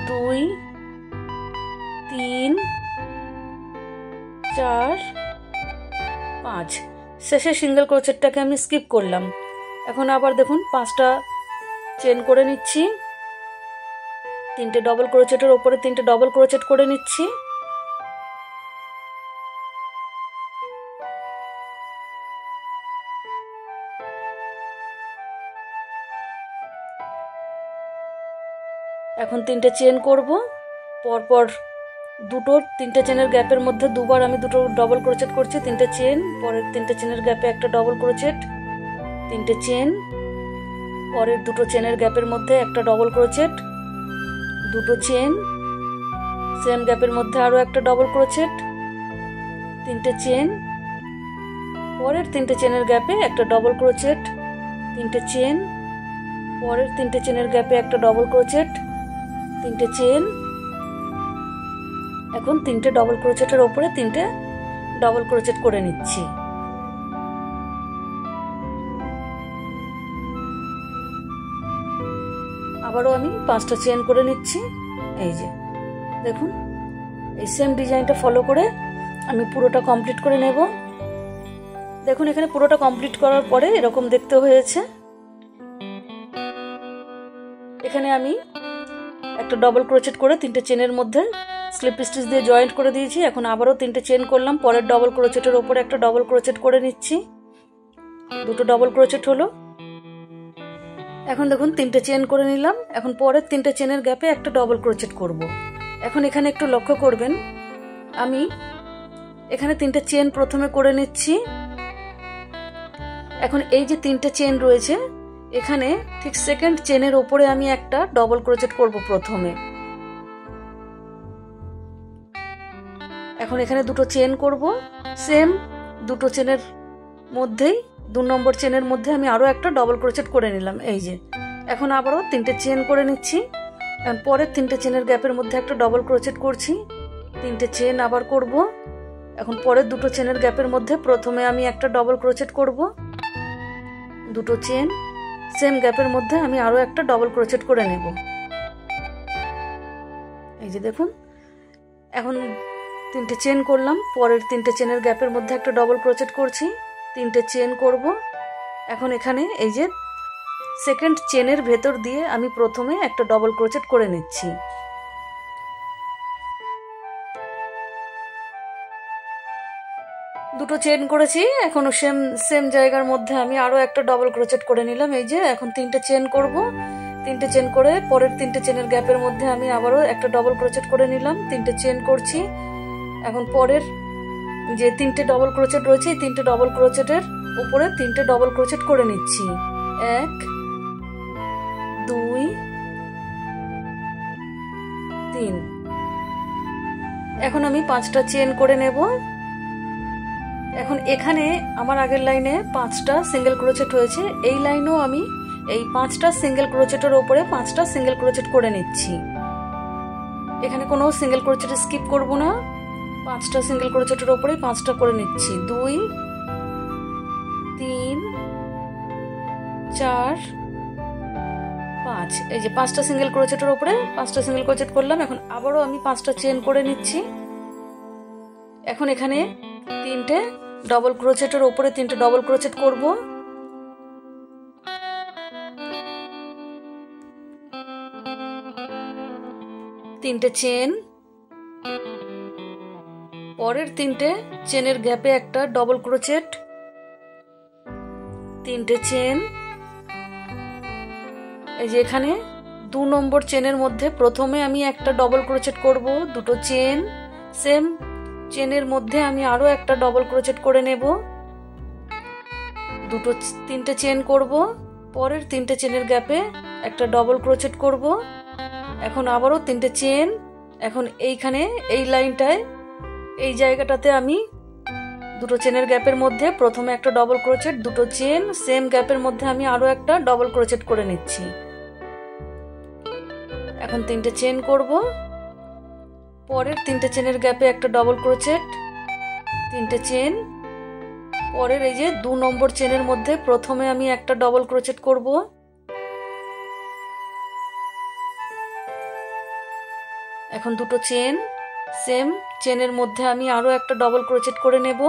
2 3 4 5। শেষে সিঙ্গেল ক্রোচেটটাকে আমি স্কিপ করলাম। এখন আবার দেখুন 5টা চেন করে নিচ্ছি, 3টে ডবল ক্রোচেটের ওপরে 3টে ডবল ক্রোচেট করে নিচ্ছি। এখন 3টে চেন করব, পরপর 3টে চেনের গ্যাপের মধ্যে দুবার আমি 2টো ডবল ক্রোচেট করছি, 3টে চেন, পরের 3টে চেনের গ্যাপে একটা ডবল ক্রোচেট, 3টে চেন, পরের 2টো চেনের গ্যাপের মধ্যে একটা ডবল ক্রোচেট, 2টো চেন, সেম গ্যাপের মধ্যে আরো একটা ডবল ক্রোচেট, 3টে চেন, পরের 3টে চেনের গ্যাপে একটা ডবল ক্রোচেট, 3টে চেন, পরের 3টে চেনের গ্যাপে একটা ডবল ক্রোচেট, 3টে চেন। এখন 3টে ডবল ক্রোচেটের ওপরে 3টে ডবল ক্রোচেট করে নিচ্ছি। আবারও আমি 5টা চেন করে নিচ্ছি। এই যে দেখুন, এই সেম ডিজাইনটা ফলো করে আমি পুরোটা কমপ্লিট করে নেব। দেখুন এখানে পুরোটা কমপ্লিট করার পরে এরকম দেখতে হয়েছে। এখানে আমি একটা ডবল ক্রোচেট করে 3টে চেনের মধ্যে স্লিপ স্টিচ দিয়ে জয়েন্ট করে দিয়েছি। এখন আবারও 3টে চেন করলাম, পরের ডবল ক্রোচেটের ওপরে একটা ডবল ক্রোচেট করে নিচ্ছি, 2টো ডবল ক্রোচেট হলো। এখন দেখুন 3টে চেন করে নিলাম। এখন পরের 3টে চেনের গ্যাপে একটা ডবল ক্রোচেট করব। এখন এখানে একটু লক্ষ্য করবেন, আমি এখানে 3টে চেন প্রথমে করে নিচ্ছি। এখন এই যে 3টে চেন রয়েছে, এখানে ঠিক সেকেন্ড চেনের ওপরে আমি একটা ডবল ক্রোচেট করব প্রথমে। এখন এখানে 2টো চেন করব, সেম 2টো চেনের মধ্যেই 2 নম্বর চেনের মধ্যে আমি আরো একটা ডবল ক্রোচেট করে নিলাম। এই যে এখন আবারও 3টে চেন করে নিচ্ছি। এখন পরের 3টে চেনের গ্যাপের মধ্যে একটা ডবল ক্রোচেট করছি, 3টে চেন আবার করব। এখন পরের 2টো চেনের গ্যাপের মধ্যে প্রথমে আমি একটা ডবল ক্রোচেট করব, 2টো চেন, সেম গ্যাপের মধ্যে আমি আরো একটা ডবল ক্রোচেট করে নেব। এই যে দেখুন, এখন 3টে চেন করলাম, পরের 3টে চেনের গ্যাপের মধ্যে একটা ডবল ক্রোচেট করছি, 3টে চেন করব। এখন এখানে এই যে সেকেন্ড চেনের ভেতর দিয়ে আমি প্রথমে একটা ডবল ক্রোচেট করে নিচ্ছি। দুটো চেন করেছি, এখনো সেম জায়গার মধ্যে আমি আরো একটা ডবল ক্রোচেট করে নিলাম। এই যে এখন 3টে চেন করব, 3টে চেন করে পরের 3টে চেনের গ্যাপের মধ্যে আমি আবারও একটা ডবল ক্রোচেট করে নিলাম, 3টে চেন করছি। এখন পরের যে 3টে ডবল ক্রোচেট রয়েছে, এই 3টে ডবল ক্রোচেটের উপরে 3টে ডবল ক্রোচেট করে নিচ্ছি, 1 2 3। এখন আমি 5টা চেন করে নেব। এখন এখানে আমার আগের লাইনে 5টা সিঙ্গেল ক্রোচেট হয়েছে, এই লাইনেও আমি এই 5টা সিঙ্গেল ক্রোচেটের উপরে 5টা সিঙ্গেল ক্রোচেট করে নিচ্ছি। এখানে কোনো সিঙ্গেল ক্রোচেট স্কিপ করব না, 5টা সিঙ্গেল ক্রোচেটের উপরে 5টা করে নিচ্ছি, 2 3 4 5। এই যে 5টা সিঙ্গেল ক্রোচেটের উপরে 5টা সিঙ্গেল ক্রোচেট করলাম। এখন আবারও আমি 5টা চেন করে নিচ্ছি। এখন এখানে 3টে ডবল ক্রোচেটের উপরে 3টে ডবল ক্রোচেট করব, তিনটে চেন, পরের 3টে চেনের গ্যাপে একটা ডবল ক্রোচেট, 3টে চেন। এই যে এখানে 2 নম্বর চেনের মধ্যে প্রথমে আমি একটা ডবল ক্রোচেট করব, 2টো চেন, সেম চেনের মধ্যে আমি আরো একটা ডবল ক্রোচেট করে নেব, 3টে চেন করব, পরের 3টে চেনের গ্যাপে একটা ডবল ক্রোচেট করব। এখন আবারও 3টে চেন। এখন এইখানে এই লাইনটায় এই জায়গাটাতে আমি 2টো চেনের গ্যাপের মধ্যে প্রথমে একটা ডবল ক্রোচেট, 2টো চেন, সেম গ্যাপের মধ্যে আমি আরো একটা ডবল ক্রোচেট করে নিচ্ছি। এখন 3টে চেন করব, পরের 3টে চেনের গ্যাপে একটা ডবল ক্রোচেট, 3টে চেন, পরের এই যে 2 নম্বর চেনের মধ্যে প্রথমে আমি একটা ডবল ক্রোচেট করব, এখন 2টো চেন, সেম চেনের মধ্যে আমি আরো একটা ডবল ক্রোচেট করে নেব,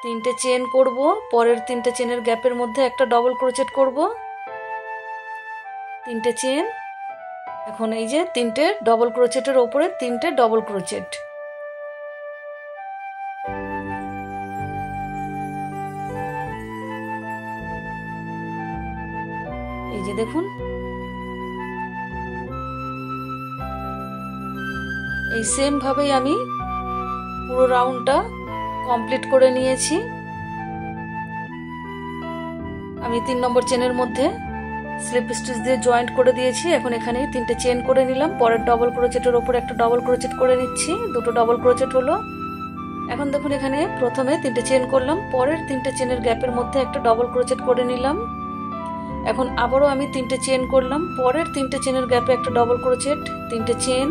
তিনটে চেন করব, পরের তিনটে চেনের গ্যাপের মধ্যে একটা ডবল ক্রোচেট করব, তিনটে চেন। এখন এই যে তিনটে ডবল ক্রোচেটের ওপরে তিনটে ডবল ক্রোচেট, এই যে দেখুন এই সেম ভাবেই আমি পুরো রাউন্ডটা কমপ্লিট করে নিয়েছি। আমি 3 নম্বর চেনের মধ্যে স্লিপ স্টিচ দিয়ে জয়েন্ট করে দিয়েছি। এখন এখানে তিনটে চেন করে নিলাম, পরের ডবল ক্রোচেটের ওপর একটা ডবল ক্রোচেট করে নিচ্ছি, দুটো ডবল ক্রোচেট হলো। এখন দেখুন এখানে প্রথমে তিনটে চেন করলাম, পরের তিনটে চেনের গ্যাপের মধ্যে একটা ডবল ক্রোচেট করে নিলাম। এখন আবারও আমি তিনটে চেন করলাম, পরের তিনটে চেনের গ্যাপে একটা ডবল ক্রোচেট, তিনটে চেন।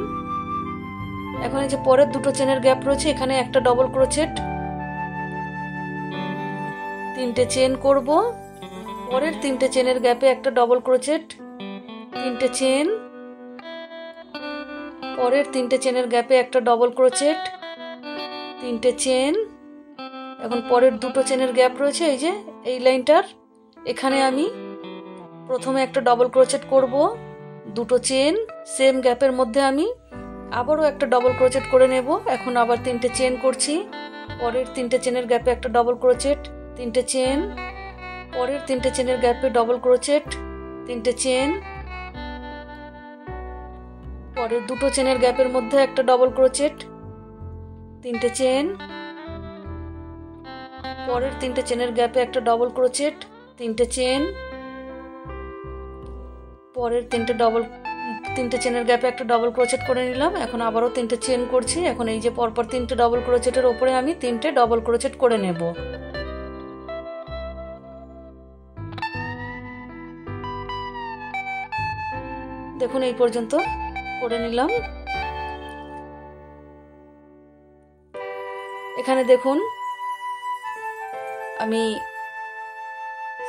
এখন এই যে পরের দুটো চেনের গ্যাপ রয়েছে, এখানে একটা ডবল ক্রোচেট, তিনটে চেন করব, পরের তিনটে চেনের গ্যাপে একটা ডবল ক্রোচেট, তিনটে চেন, পরের তিনটে চেনের গ্যাপে একটা ডবল ক্রোচেট, তিনটে চেন। এখন পরের দুটো চেনের গ্যাপ রয়েছে এই যে এই লাইনটার, এখানে আমি প্রথমে একটা ডবল ক্রোচেট করব, দুটো চেন, সেম গ্যাপের মধ্যে আমি আবারও একটা ডবল ক্রোচেট করে নেব। এখন আবার তিনটে চেন করছি, পরের তিনটে চেনের গ্যাপে একটা ডবল ক্রোচেট, তিনটে চেন, পরের তিনটে চেনের গ্যাপে ডবল ক্রোচেট, তিনটে চেন, পরের দুটো চেনের গ্যাপের মধ্যে একটা ডবল ক্রোচেট, তিনটে চেন, পরের তিনটে চেনের গ্যাপে একটা ডবল ক্রোচেট, তিনটে চেন, পরের তিনটে চেনের গ্যাপে একটা ডবল ক্রোচেট করে নিলাম। এখন আবারও তিনটে চেন করছি। এখন এই যে পরপর তিনটে ডবল ক্রোচেটের ওপরে আমি তিনটে ডবল ক্রোচেট করে নেব। দেখুন এই পর্যন্ত করে নিলাম। এখানে দেখুন আমি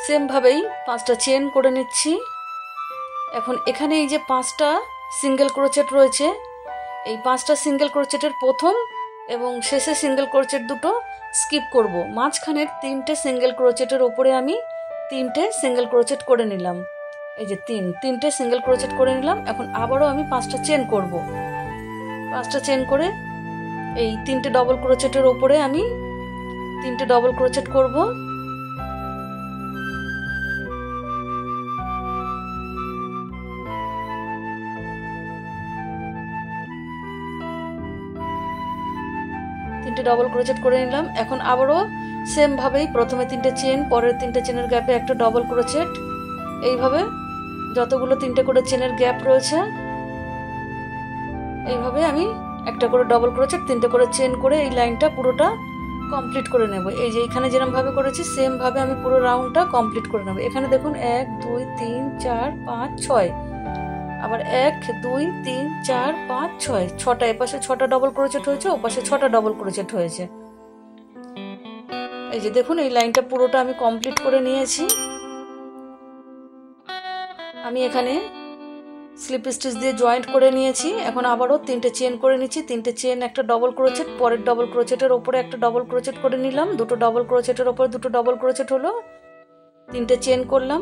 সেম ভাবেই 5টা চেন করে নিচ্ছি। এখন এখানে এই যে 5টা সিঙ্গেল ক্রোচেট রয়েছে, এই 5টা সিঙ্গেল ক্রোচেটের প্রথম এবং শেষে সিঙ্গেল ক্রোচেট দুটো স্কিপ করব। মাঝখানের তিনটে সিঙ্গেল ক্রোচেটের উপরে আমি তিনটে সিঙ্গেল ক্রোচেট করে নিলাম, এই যে তিনটে সিঙ্গেল ক্রোচেট করে নিলাম। এখন আবারও আমি 5টা চেন করব, 5টা চেন করে এই তিনটে ডবল ক্রোচেটের উপরে আমি তিনটে ডবল ক্রোচেট করব। তিনটে ডবল ক্রোচেট করে নিলাম। এখন আবারও সেম ভাবেই প্রথমে তিনটে চেন, পরের তিনটে চেনের গ্যাপে একটা ডবল ক্রোচেট, এইভাবে যতগুলো তিনটে করে চেনের গ্যাপ রয়েছে এইভাবে আমি একটা করে ডবল ক্রোচেট, তিনটে করে চেন করে এই লাইনটা পুরোটা কমপ্লিট করে নেব। এই যে এখানে যেরকম ভাবে করেছি সেম ভাবে আমি পুরো রাউন্ডটা কমপ্লিট করে নেব। এখানে দেখুন 1 2 3 4 5 6, আবার 1 2 3 4 5 6, 6টা, এপাশে 6টা ডবল ক্রোচেট হয়েছে, ওপাশে 6টা ডবল ক্রোচেট হয়েছে। এই যে দেখুন এই লাইনটা পুরোটা আমি কমপ্লিট করে নিয়েছি। আমি এখানে স্লিপ স্টিচ দিয়ে জয়েন্ট করে নিয়েছি। এখন আবারও তিনটে চেন করে নিচ্ছি, তিনটে চেন, একটা ডবল ক্রোচেট, পরের ডবল ক্রোচেটের ওপরে একটা ডবল ক্রোচেট করে নিলাম, দুটো ডবল ক্রোচেটের ওপরে দুটো ডবল ক্রোচেট হলো, তিনটে চেন করলাম।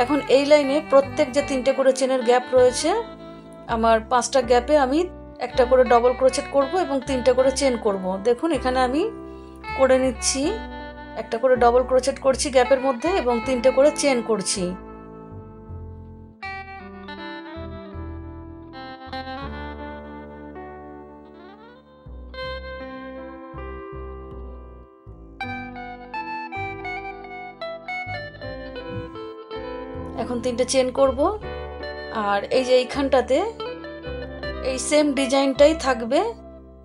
এখন এই লাইনে প্রত্যেক যে তিনটে করে চেনের গ্যাপ রয়েছে আমার 5টা গ্যাপে আমি একটা করে ডবল ক্রোচেট করব এবং তিনটে করে চেন করব। দেখুন এখানে আমি করে নিচ্ছি, একটা করে ডবল ক্রোচেট করছি গ্যাপের মধ্যে এবং তিনটে করে চেন করছি। এখন তিনটে চেন করব, আর এই যে এইখানটাতে এই সেম ডিজাইনটাই থাকবে।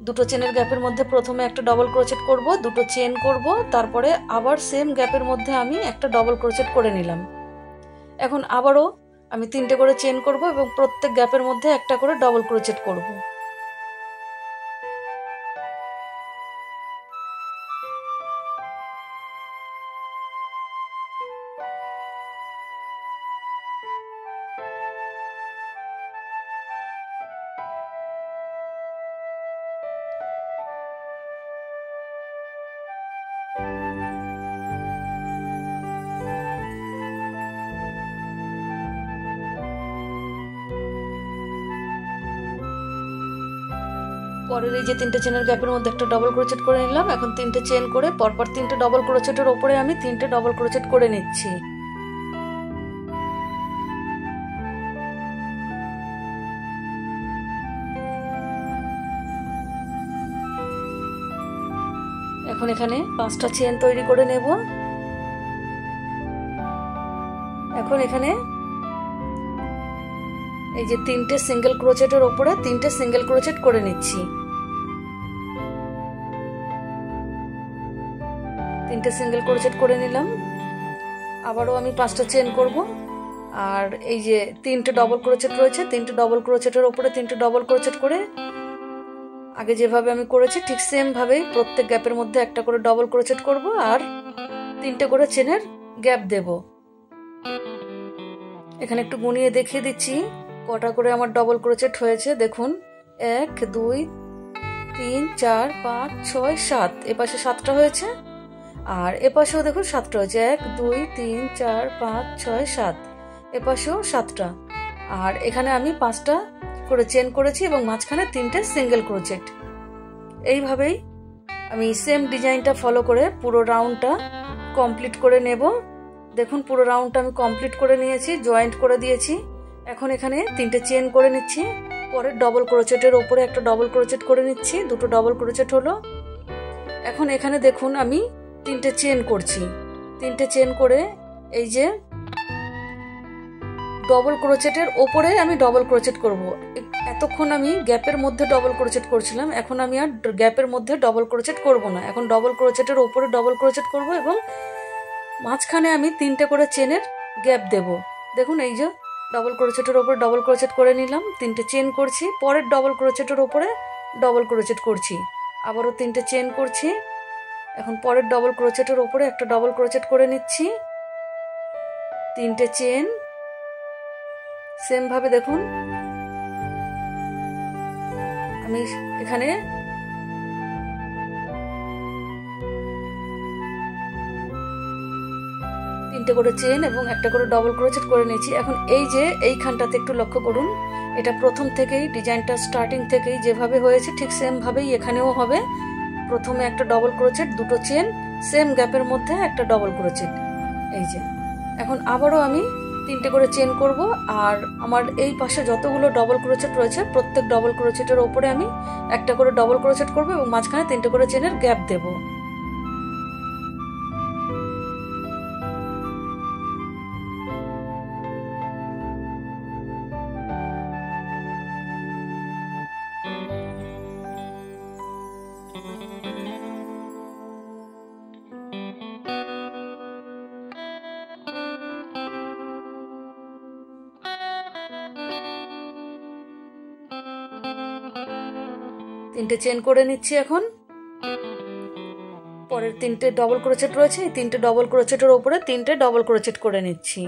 দুটো চেনের গ্যাপের মধ্যে প্রথমে একটা ডবল ক্রোচেট করব, দুটো চেন করব, তারপরে আবার সেম গ্যাপের মধ্যে আমি একটা ডবল ক্রোচেট করে নিলাম। এখন আবারও আমি তিনটে করে চেন করব এবং প্রত্যেক গ্যাপের মধ্যে একটা করে ডবল ক্রোচেট করব। পরের এই যে 3টে চেনের গ্যাপের মধ্যে একটা ডবল ক্রোচেট করে নিলাম। এখন 3টে চেন করে পরপর 3টে ডবল ক্রোচেটের ওপরে আমি 3টে ডবল ক্রোচেট করে নিচ্ছি। এখন এখানে 5টা চেন তৈরি করে নেব। এখন এখানে এই যে 3টে সিঙ্গেল ক্রোচেটের ওপরে 3টে সিঙ্গেল ক্রোচেট করে নিচ্ছি। 3টে সিঙ্গেল ক্রোচেট করে নিলাম। আবারও আমি 5টা চেন করব। আর এই যে 3টে ডবল ক্রোচেট রয়েছে, 3টে ডবল ক্রোচেটের ওপরে 3টে ডবল ক্রোচেট করে আগে যেভাবে আমি করেছি ঠিক সেম ভাবেই প্রত্যেক গ্যাপের মধ্যে একটা করে ডবল ক্রোচেট করব আর 3টে করে চেনের গ্যাপ দেব। এখানে একটু গুনিয়ে দেখিয়ে দিচ্ছি কটা করে আমার ডবল ক্রোচেট হয়েছে। দেখুন 1 2 3 4 5 6 7, এপাশে 7টা হয়েছে আর এপাশেও দেখুন 7টা হয়েছে। 1 2 3 4 5 6 7, এপাশেও 7টা। আর এখানে আমি 5টা করে চেন করেছি এবং মাঝখানে 3টে সিঙ্গেল ক্রোচেট। এইভাবেই আমি সেম ডিজাইনটা ফলো করে পুরো রাউন্ডটা কমপ্লিট করে নেব। দেখুন পুরো রাউন্ডটা আমি কমপ্লিট করে নিয়েছি, জয়েন্ট করে দিয়েছি। এখন এখানে 3টে চেন করে নিচ্ছি। পরের ডবল ক্রোচেটের ওপরে একটা ডবল ক্রোচেট করে নিচ্ছি। 2টো ডবল ক্রোচেট হলো। এখন এখানে দেখুন আমি 3টে চেন করছি। 3টে চেন করে এই যে ডবল ক্রোচেটের ওপরে আমি ডবল ক্রোচেট করব। এতক্ষণ আমি গ্যাপের মধ্যে ডবল ক্রোচেট করছিলাম, এখন আমি আর গ্যাপের মধ্যে ডবল ক্রোচেট করব না। এখন ডবল ক্রোচেটের ওপরে ডবল ক্রোচেট করব এবং মাঝখানে আমি 3টে করে চেনের গ্যাপ দেব। দেখুন এই যে ডবল ক্রোচেটের ওপরে ডবল ক্রোচেট করে নিলাম, 3টে চেন করছি। পরের ডবল ক্রোচেটের ওপরে ডবল ক্রোচেট করছি, আবারও 3টে চেন করছি। এখন পরের ডবল ক্রোচেটের ওপরে একটা ডবল ক্রোচেট করে নিচ্ছি, 3টে চেন। সেম ভাবে দেখুন আমি এখানে 3টে করে চেন এবং একটা করে ডবল ক্রোচেট করে নিয়েছি। এখন এই যে এইখানটাতে একটু লক্ষ্য করুন, এটা প্রথম থেকেই ডিজাইনটা স্টার্টিং থেকেই যেভাবে হয়েছে ঠিক সেম ভাবেই এখানেও হবে। প্রথমে একটা ডবল ক্রোচেট, 2টো চেন, সেম গ্যাপের মধ্যে একটা ডবল ক্রোচেট। এই যে এখন আবারও আমি 3টে করে চেন করব আর আমার এই পাশে যতগুলো ডবল ক্রোচেট রয়েছে প্রত্যেক ডবল ক্রোচেটের ওপরে আমি একটা করে ডবল ক্রোচেট করব এবং মাঝখানে 3টে করে চেনের গ্যাপ দেব। তিনটে চেন করে নিচ্ছি। এখন পরের 3টে ডবল ক্রোচেট রয়েছে, এই 3টে ডবল ক্রোচেটের ওপরে 3টে ডবল ক্রোচেট করে নিচ্ছি।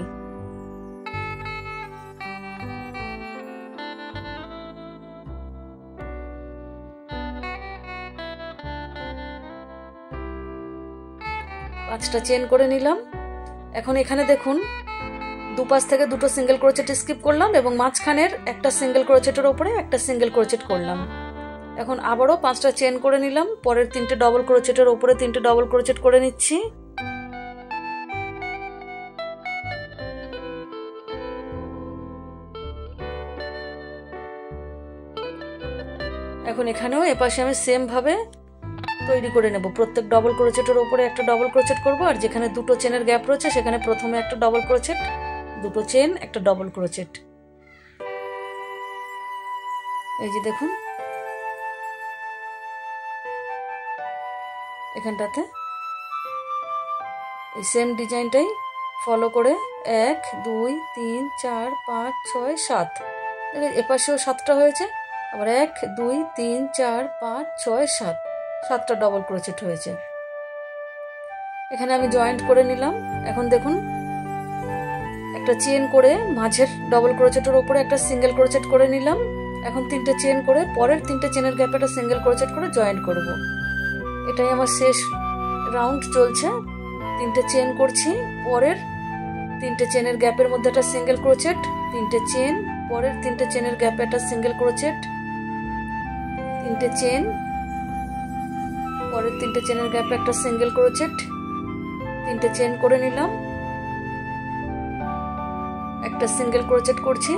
পাঁচটা চেন করে নিলাম। এখন এখানে দেখুন দুপাশ থেকে 2টো সিঙ্গেল ক্রোচেট স্কিপ করলাম এবং মাঝখানের একটা সিঙ্গেল ক্রোচেটের ওপরে একটা সিঙ্গেল ক্রোচেট করলাম। এখন আবারও 5টা চেন করে নিলাম। পরের 3টে ডবল ক্রোচেটের ওপরে 3টে ডবল ক্রোচেট করে নিচ্ছি। এখন এখানেও এপাশে আমি সেম ভাবে তৈরি করে নেব। প্রত্যেক ডবল ক্রোচেটের ওপরে একটা ডবল ক্রোচেট করব আর যেখানে 2টো চেনের গ্যাপ রয়েছে সেখানে প্রথমে একটা ডবল ক্রোচেট, 2টো চেন, একটা ডবল ক্রোচেট। এই যে দেখুন এখানটাতে এই সেম ডিজাইনটাই ফলো করে 1 2 3 4 5 6 7, এপাশেও 7টা হয়েছে, আবার 1 2 3 4 5 6 7, 7টা ডবল ক্রোচেট হয়েছে। এখানে আমি জয়েন্ট করে নিলাম। এখন দেখুন একটা চেন করে মাঝের ডবল ক্রোচেটের উপরে একটা সিঙ্গেল ক্রোচেট করে নিলাম। এখন 3টে চেন করে পরের 3টে চেনের গ্যাপে একটা সিঙ্গেল ক্রোচেট করে জয়েন্ট করব। এটাই আমার শেষ রাউন্ড চলছে। 3টে চেন করছি, পরের 3টে চেনের গ্যাপের মধ্যে একটা সিঙ্গেল ক্রোচেট, 3টে চেন, পরের 3টে চেনের গ্যাপে একটা সিঙ্গেল ক্রোচেট, 3টে চেন, পরের 3টে চেনের গ্যাপে একটা সিঙ্গেল ক্রোচেট, 3টে চেন করে নিলাম, একটা সিঙ্গেল ক্রোচেট করছি।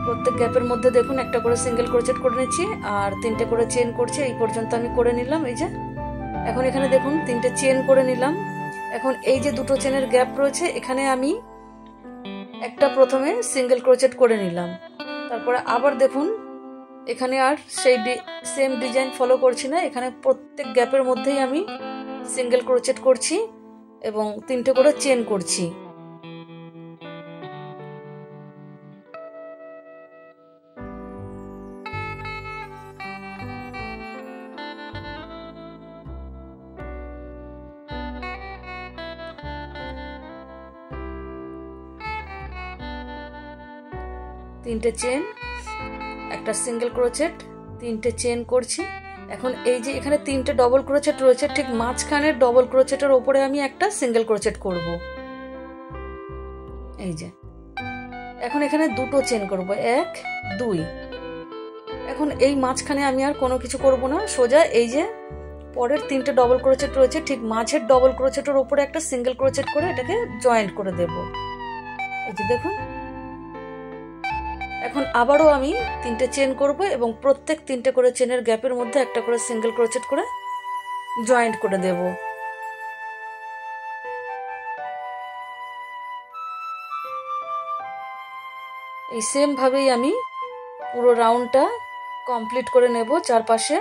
প্রত্যেক গ্যাপের মধ্যে দেখুন একটা করে সিঙ্গেল ক্রোচেট করে নিচ্ছি আর 3টে করে চেন করছি। এই পর্যন্ত আমি করে নিলাম। এই যে এখন এখানে দেখুন 3টে চেন করে নিলাম। এখন এই যে দুটো চেনের গ্যাপ রয়েছে এখানে আমি একটা প্রথমে সিঙ্গেল ক্রোচেট করে নিলাম, তারপরে আবার দেখুন এখানে আর সেই সেম ডিজাইন ফলো করছি না, এখানে প্রত্যেক গ্যাপের মধ্যেই আমি সিঙ্গেল ক্রোচেট করছি এবং 3টে করে চেন করছি। তিনটে চেন, একটা সিঙ্গেল ক্রোচেট, 3টে চেন করছি। এখন এই যে এখানে 3টে ডবল ক্রোচেট রয়েছে, ঠিক মাঝখানের ডবল ক্রোচেটের ওপরে আমি একটা সিঙ্গেল ক্রোচেট করব। এই যে এখন এখানে দুটো চেন করব, 1 2। এখন এই মাঝখানে আমি আর কোনো কিছু করব না, সোজা এই যে পরের 3টে ডবল ক্রোচেট রয়েছে ঠিক মাঝের ডবল ক্রোচেটের ওপরে একটা সিঙ্গেল ক্রোচেট করে এটাকে জয়েন্ট করে দেব। এই যে দেখুন এখন আবারও আমি 3টে চেন করব এবং প্রত্যেক 3টে করে চেনের গ্যাপের মধ্যে একটা করে সিঙ্গেল ক্রোচেট করে জয়েন্ট করে দেব। এই সেম ভাবেই আমি পুরো রাউন্ডটা কমপ্লিট করে নেব চারপাশে।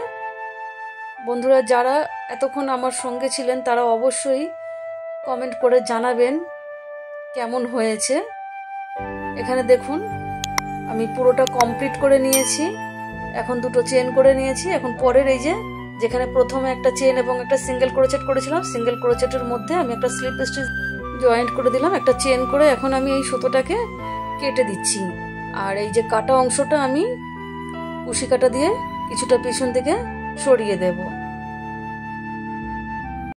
বন্ধুরা যারা এতক্ষণ আমার সঙ্গে ছিলেন তারা অবশ্যই কমেন্ট করে জানাবেন কেমন হয়েছে। এখানে দেখুন আমি পুরোটা কমপ্লিট করে নিয়েছি, এখন দুটো চেন করে নিয়েছি। এখন পরের এই যে যেখানে প্রথমে একটা চেন এবং একটা সিঙ্গেল ক্রোচেট করেছিলাম, সিঙ্গেল ক্রোচেটের মধ্যে আমি একটা স্লিপ স্টিচ জয়েন্ট করে দিলাম একটা চেন করে। এখন আমি এই সুতোটাকে কেটে দিচ্ছি আর এই যে কাটা অংশটা আমি কুশি কাটা দিয়ে কিছুটা পিছন থেকে সরিয়ে দেব।